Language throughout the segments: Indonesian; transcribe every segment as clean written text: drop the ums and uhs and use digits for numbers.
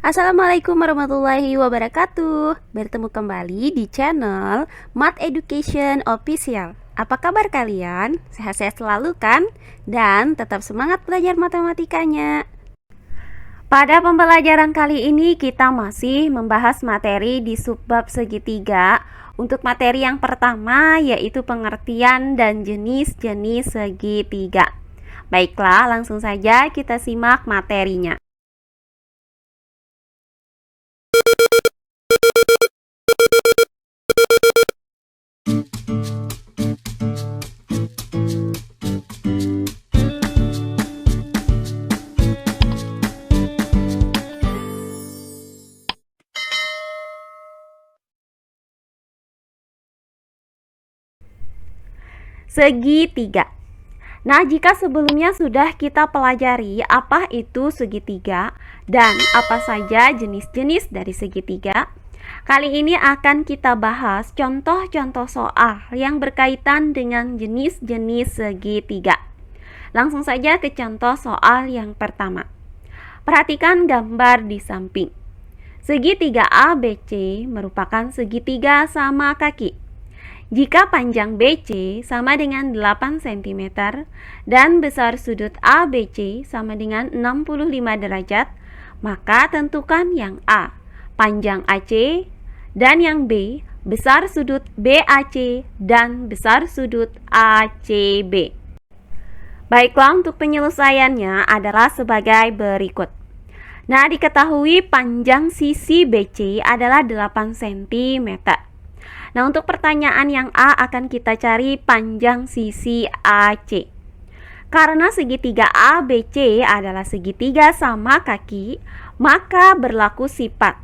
Assalamualaikum warahmatullahi wabarakatuh. Bertemu kembali di channel Math Education Official. Apa kabar kalian? Sehat-sehat selalu kan? Dan tetap semangat belajar matematikanya. Pada pembelajaran kali ini kita masih membahas materi di subbab segitiga. Untuk materi yang pertama yaitu pengertian dan jenis-jenis segitiga. Baiklah, langsung saja kita simak materinya. Segitiga. Nah, jika sebelumnya sudah kita pelajari apa itu segitiga dan apa saja jenis-jenis dari segitiga, kali ini akan kita bahas contoh-contoh soal yang berkaitan dengan jenis-jenis segitiga. Langsung saja ke contoh soal yang pertama. Perhatikan gambar di samping. Segitiga ABC merupakan segitiga sama kaki. Jika panjang BC sama dengan 8 cm dan besar sudut ABC sama dengan 65 derajat, maka tentukan yang A, panjang AC, dan yang B, besar sudut BAC dan besar sudut ACB. Baiklah, untuk penyelesaiannya adalah sebagai berikut. Nah, diketahui panjang sisi BC adalah 8 cm. Nah, untuk pertanyaan yang A akan kita cari panjang sisi AC. Karena segitiga ABC adalah segitiga sama kaki, maka berlaku sifat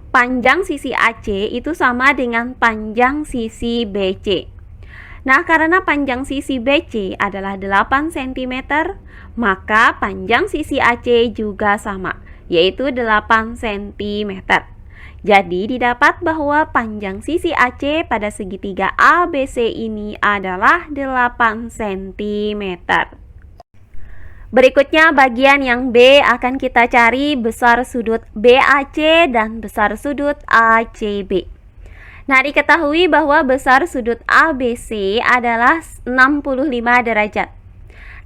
panjang sisi AC itu sama dengan panjang sisi BC. Nah, karena panjang sisi BC adalah 8 cm, maka panjang sisi AC juga sama, yaitu 8 cm. Jadi didapat bahwa panjang sisi AC pada segitiga ABC ini adalah 8 cm. Berikutnya bagian yang B akan kita cari besar sudut BAC dan besar sudut ACB. Nah, diketahui bahwa besar sudut ABC adalah 65 derajat.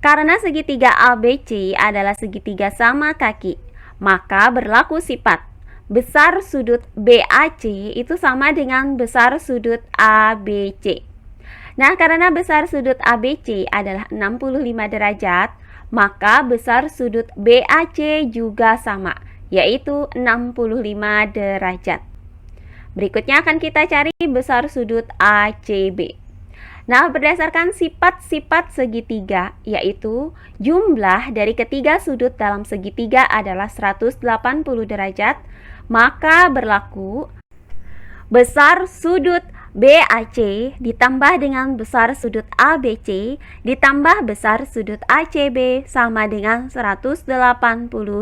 Karena segitiga ABC adalah segitiga sama kaki, maka berlaku sifat besar sudut BAC itu sama dengan besar sudut ABC. Nah, karena besar sudut ABC adalah 65 derajat, maka besar sudut BAC juga sama, yaitu 65 derajat. Berikutnya akan kita cari besar sudut ACB. Nah, berdasarkan sifat-sifat segitiga, yaitu jumlah dari ketiga sudut dalam segitiga adalah 180 derajat, maka berlaku besar sudut BAC ditambah dengan besar sudut ABC ditambah besar sudut ACB sama dengan 180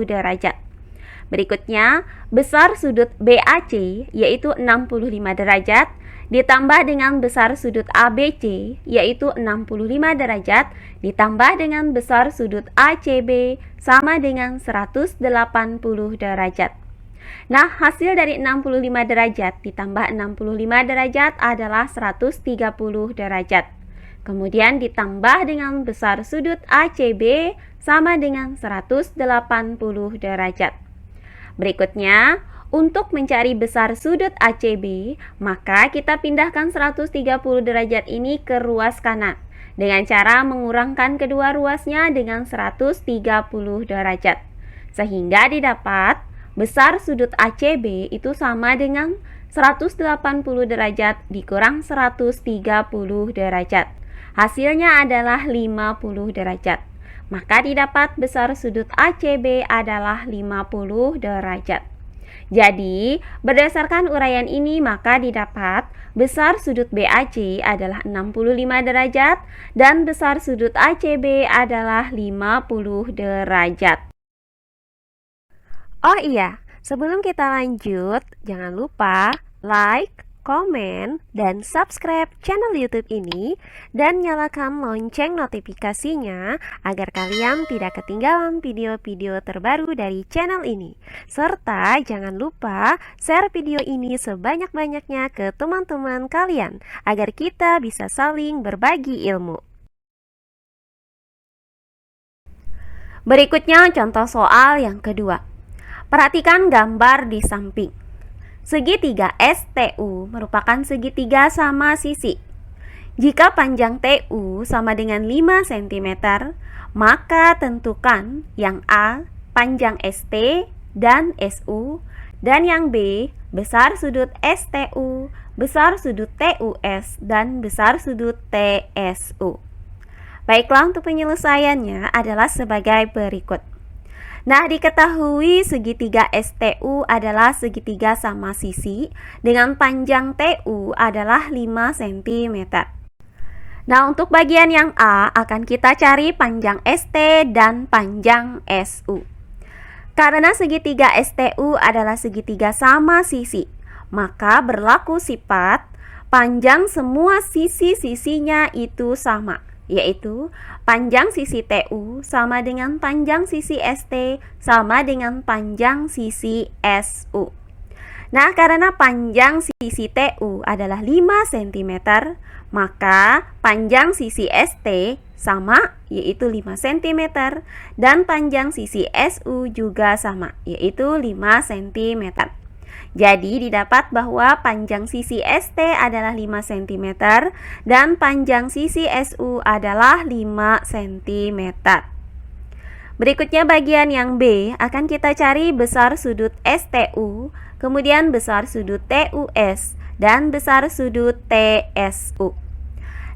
derajat. Berikutnya, besar sudut BAC yaitu 65 derajat ditambah dengan besar sudut ABC yaitu 65 derajat ditambah dengan besar sudut ACB sama dengan 180 derajat. Nah, hasil dari 65 derajat ditambah 65 derajat adalah 130 derajat. Kemudian ditambah dengan besar sudut ACB sama dengan 180 derajat. Berikutnya, untuk mencari besar sudut ACB, maka kita pindahkan 130 derajat ini ke ruas kanan dengan cara mengurangkan kedua ruasnya dengan 130 derajat. Sehingga didapat besar sudut ACB itu sama dengan 180 derajat dikurang 130 derajat. Hasilnya adalah 50 derajat. Maka didapat besar sudut ACB adalah 50 derajat. Jadi, berdasarkan uraian ini maka didapat besar sudut BAC adalah 65 derajat dan besar sudut ACB adalah 50 derajat. Oh iya, sebelum kita lanjut, jangan lupa like, komen, dan subscribe channel YouTube ini dan nyalakan lonceng notifikasinya agar kalian tidak ketinggalan video-video terbaru dari channel ini. Serta jangan lupa share video ini sebanyak-banyaknya ke teman-teman kalian agar kita bisa saling berbagi ilmu. Berikutnya contoh soal yang kedua. Perhatikan gambar di samping. Segitiga STU merupakan segitiga sama sisi. Jika panjang TU sama dengan 5 cm, maka tentukan yang A panjang ST dan SU, dan yang B besar sudut STU, besar sudut TUS, dan besar sudut TSU. Baiklah, untuk penyelesaiannya adalah sebagai berikut. Nah, diketahui segitiga STU adalah segitiga sama sisi dengan panjang TU adalah 5 cm. Nah, untuk bagian yang A akan kita cari panjang ST dan panjang SU. Karena segitiga STU adalah segitiga sama sisi, maka berlaku sifat panjang semua sisi-sisinya itu sama, yaitu panjang sisi TU sama dengan panjang sisi ST sama dengan panjang sisi SU. Nah, karena panjang sisi TU adalah 5 cm, maka panjang sisi ST sama, yaitu 5 cm, dan panjang sisi SU juga sama, yaitu 5 cm. Jadi didapat bahwa panjang sisi ST adalah 5 cm dan panjang sisi SU adalah 5 cm. Berikutnya bagian yang B akan kita cari besar sudut STU, kemudian besar sudut TUS, dan besar sudut TSU.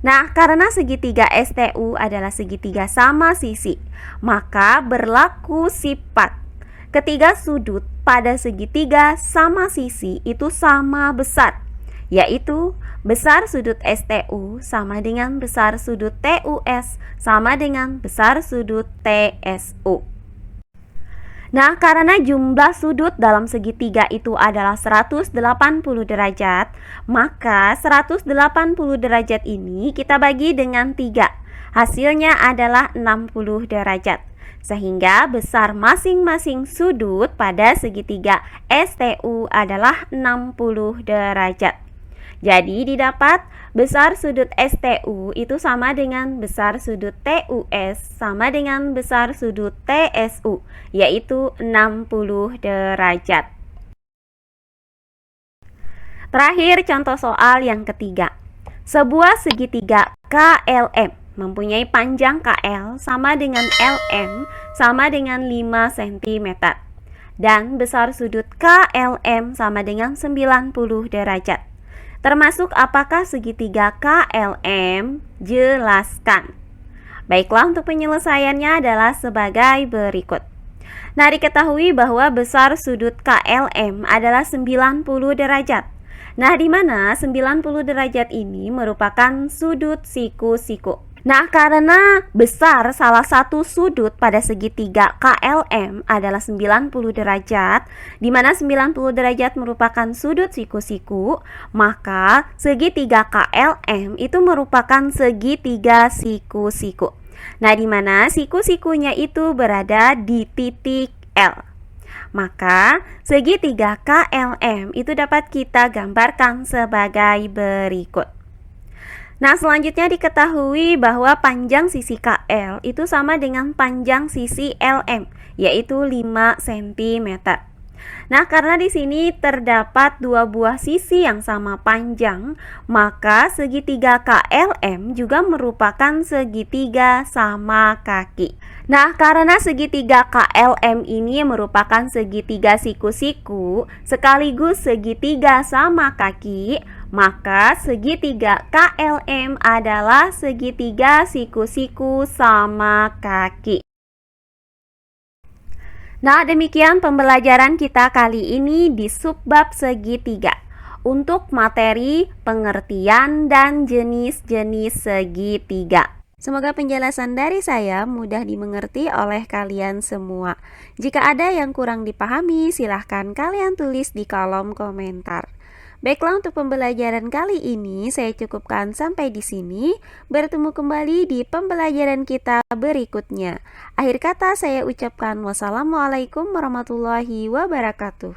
Nah, karena segitiga STU adalah segitiga sama sisi, maka berlaku sifat ketiga sudut pada segitiga sama sisi itu sama besar, yaitu besar sudut STU sama dengan besar sudut TUS sama dengan besar sudut TSU. Nah, karena jumlah sudut dalam segitiga itu adalah 180 derajat, maka 180 derajat ini kita bagi dengan 3. Hasilnya adalah 60 derajat. Sehingga besar masing-masing sudut pada segitiga STU adalah 60 derajat. Jadi didapat besar sudut STU itu sama dengan besar sudut TUS sama dengan besar sudut TSU, yaitu 60 derajat. Terakhir contoh soal yang ketiga. Sebuah segitiga KLM mempunyai panjang KL sama dengan LM sama dengan 5 cm dan besar sudut KLM sama dengan 90 derajat. Termasuk apakah segitiga KLM? Jelaskan. Baiklah, untuk penyelesaiannya adalah sebagai berikut. Nah, diketahui bahwa besar sudut KLM adalah 90 derajat. Nah, di mana 90 derajat ini merupakan sudut siku-siku. Nah, karena besar salah satu sudut pada segitiga KLM adalah 90 derajat, di mana 90 derajat merupakan sudut siku-siku, maka segitiga KLM itu merupakan segitiga siku-siku. Nah, di mana siku-sikunya itu berada di titik L. Maka segitiga KLM itu dapat kita gambarkan sebagai berikut. Nah, selanjutnya diketahui bahwa panjang sisi KL itu sama dengan panjang sisi LM, yaitu 5 cm. Nah, karena di sini terdapat dua buah sisi yang sama panjang, maka segitiga KLM juga merupakan segitiga sama kaki. Nah, karena segitiga KLM ini merupakan segitiga siku-siku sekaligus segitiga sama kaki, maka segitiga KLM adalah segitiga siku-siku sama kaki. Nah, demikian pembelajaran kita kali ini di subbab segitiga untuk materi pengertian dan jenis-jenis segitiga. Semoga penjelasan dari saya mudah dimengerti oleh kalian semua. Jika ada yang kurang dipahami, silahkan kalian tulis di kolom komentar. Baiklah, untuk pembelajaran kali ini saya cukupkan sampai di sini. Bertemu kembali di pembelajaran kita berikutnya. Akhir kata saya ucapkan wassalamualaikum warahmatullahi wabarakatuh.